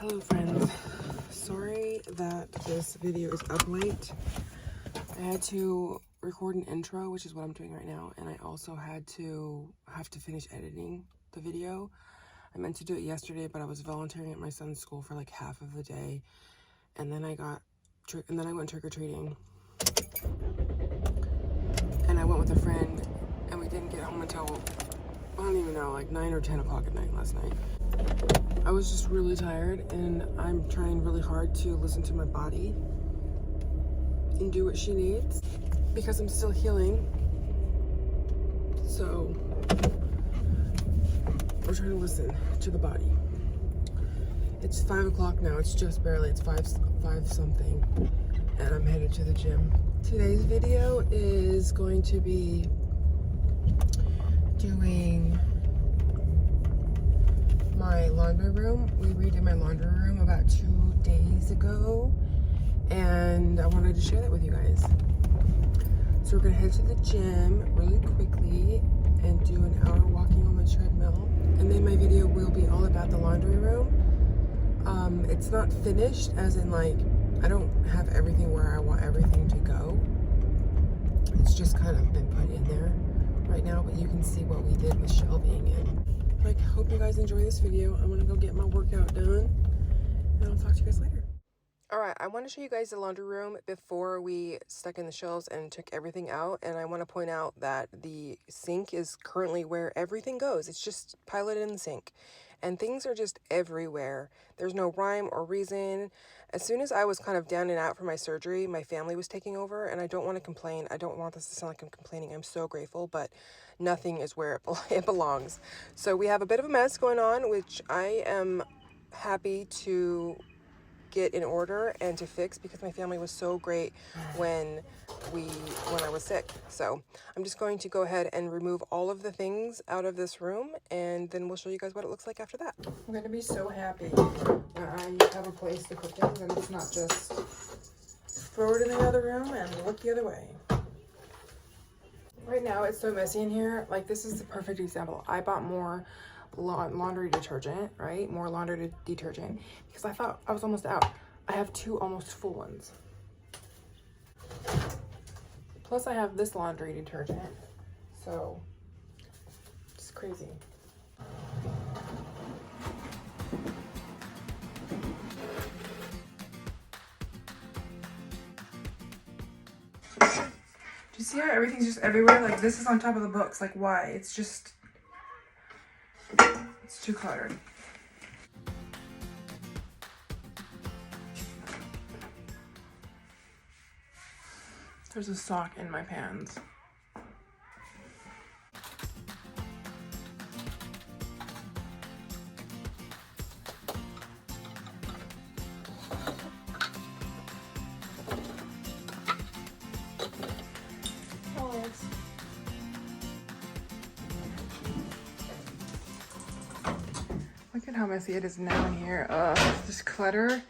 Hello friends, sorry that this video is up late. I had to record an intro, which is what I'm doing right now, and I also have to finish editing the video. I meant to do it yesterday, but I was volunteering at my son's school for like half of the day, and then I went trick-or-treating, and I went with a friend, and we didn't get home until, I don't even know, like 9 or 10 o'clock at night last night. I was just really tired, and I'm trying really hard to listen to my body and do what she needs because I'm still healing. So we're trying to listen to the body. It's 5 o'clock now. It's just barely. It's five something, and I'm headed to the gym. Today's video is going to be doing my laundry room. We redid my laundry room about 2 days ago, and I wanted to share that with you guys. So we're gonna head to the gym really quickly and do an hour walking on the treadmill, and then my video will be all about the laundry room. It's not finished, as in like I don't have everything where I want everything to go. It's just kind of been put in there right now, but you can see what we did with shelving. And like, hope you guys enjoy this video. I'm gonna go get my workout done, and I'll talk to you guys later. All right, I want to show you guys the laundry room before we stuck in the shelves and took everything out. And I want to point out that the sink is currently where everything goes. It's just piloted in the sink, and things are just everywhere. There's no rhyme or reason. As soon as I was kind of down and out for my surgery, my family was taking over, and I don't want to complain. I don't want this to sound like I'm complaining. I'm so grateful, but nothing is where it belongs. So we have a bit of a mess going on, which I am happy to get in order and to fix, because my family was so great when I was sick. So I'm just going to go ahead and remove all of the things out of this room, and then we'll show you guys what it looks like after that. I'm going to be so happy when I have a place to put things, and it's not just throw it in the other room and look the other way. Right now it's so messy in here. Like, this is the perfect example. I bought more laundry detergent, right? More laundry detergent, because I thought I was almost out. I have 2 almost full ones. Plus I have this laundry detergent. So it's crazy. Do you see how everything's just everywhere? Like, this is on top of the books. Like, why? It's too cluttered. There's a sock in my pants. Look at how messy it is now in here. This clutter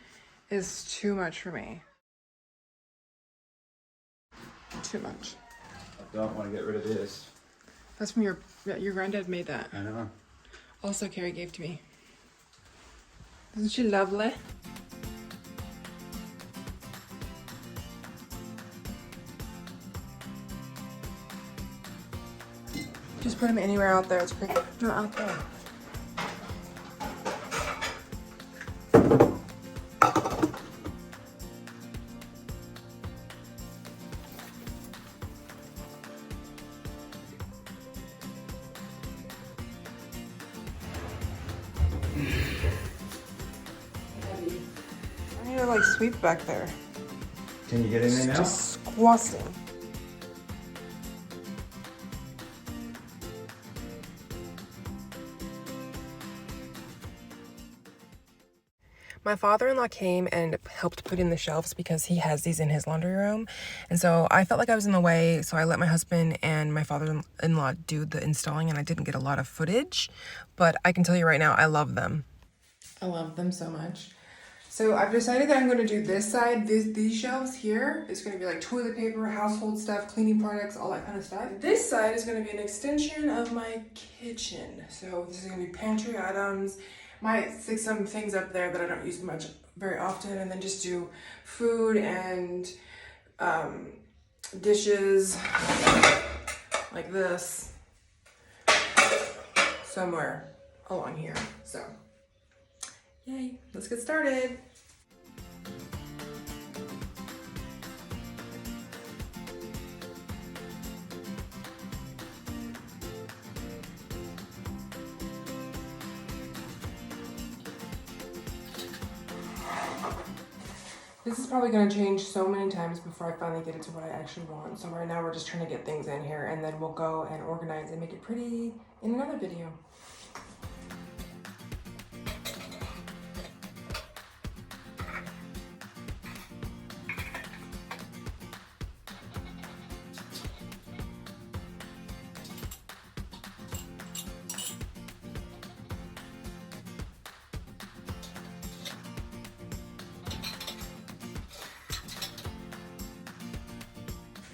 is too much for me. Too much. I don't want to get rid of this. That's from your granddad made that. I know. Also, Carrie gave to me. Isn't she lovely? Just put them anywhere out there. It's great. No, out there. I need to like sweep back there. Can you get in there now? Just squashing. My father-in-law came and helped put in the shelves because he has these in his laundry room. And so I felt like I was in the way, so I let my husband and my father-in-law do the installing, and I didn't get a lot of footage. But I can tell you right now, I love them. I love them so much. So I've decided that I'm going to do this side. These shelves here is going to be like toilet paper, household stuff, cleaning products, all that kind of stuff. This side is going to be an extension of my kitchen. So this is going to be pantry items, Might stick some things up there that I don't use much very often, and then just do food and dishes like this somewhere along here. So yay, let's get started. This is probably going to change so many times before I finally get into what I actually want. So right now we're just trying to get things in here, and then we'll go and organize and make it pretty in another video.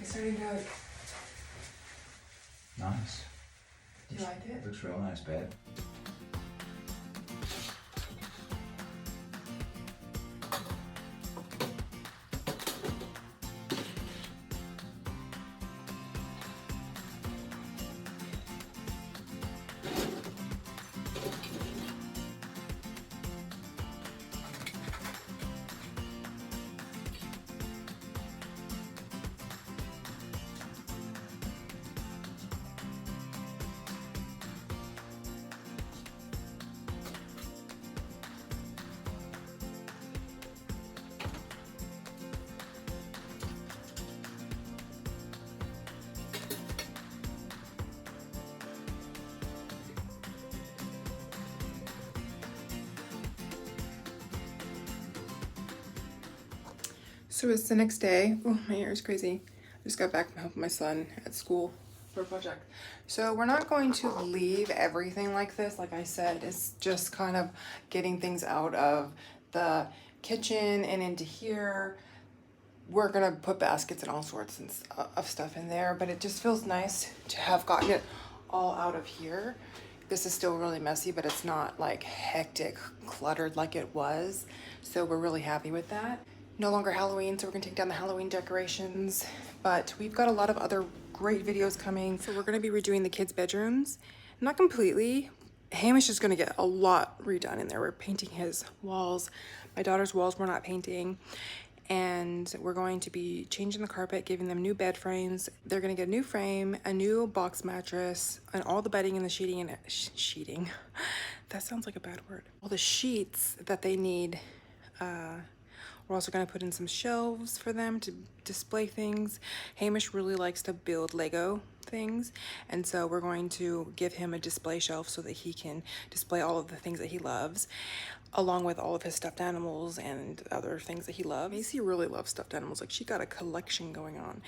Starting to, Nice. do you like it? Looks real nice, babe. So it's the next day. Oh, my hair is crazy. I just got back from helping my son at school for a project. So we're not going to leave everything like this. Like I said, it's just kind of getting things out of the kitchen and into here. We're gonna put baskets and all sorts of stuff in there, but it just feels nice to have gotten it all out of here. This is still really messy, but it's not like hectic, cluttered like it was. So we're really happy with that. No longer Halloween, so we're gonna take down the Halloween decorations, but we've got a lot of other great videos coming. So we're gonna be redoing the kids' bedrooms. Not completely. Hamish is gonna get a lot redone in there. We're painting his walls. My daughter's walls we're not painting. And we're going to be changing the carpet, giving them new bed frames. They're gonna get a new frame, a new box mattress, and all the bedding and the sheeting and sheeting. That sounds like a bad word. All the sheets that they need. We're also going to put in some shelves for them to display things. Hamish really likes to build Lego things, and so we're going to give him a display shelf so that he can display all of the things that he loves, along with all of his stuffed animals and other things that he loves. Macy really loves stuffed animals. Like, she got a collection going on.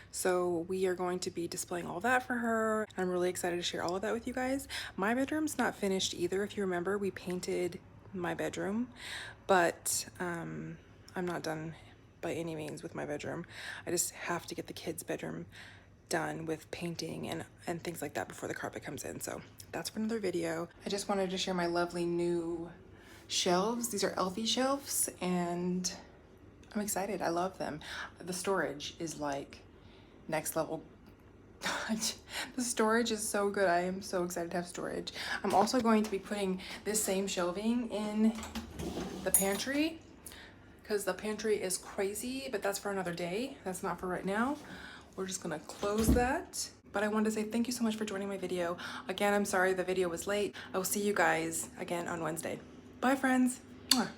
So we are going to be displaying all that for her. I'm really excited to share all of that with you guys. My bedroom's not finished either. If you remember, we painted my bedroom, but I'm not done by any means with my bedroom. I just have to get the kids' bedroom done with painting and things like that before the carpet comes in. So that's for another video. I just wanted to share my lovely new shelves. These are Elfie shelves, and I'm excited. I love them. The storage is like next level. The storage is so good. I am so excited to have storage. I'm also going to be putting this same shelving in the pantry, because the pantry is crazy, but that's for another day. That's not for right now. We're just gonna close that. But I wanted to say thank you so much for joining my video. Again, I'm sorry the video was late. I will see you guys again on Wednesday. Bye, friends. Mwah.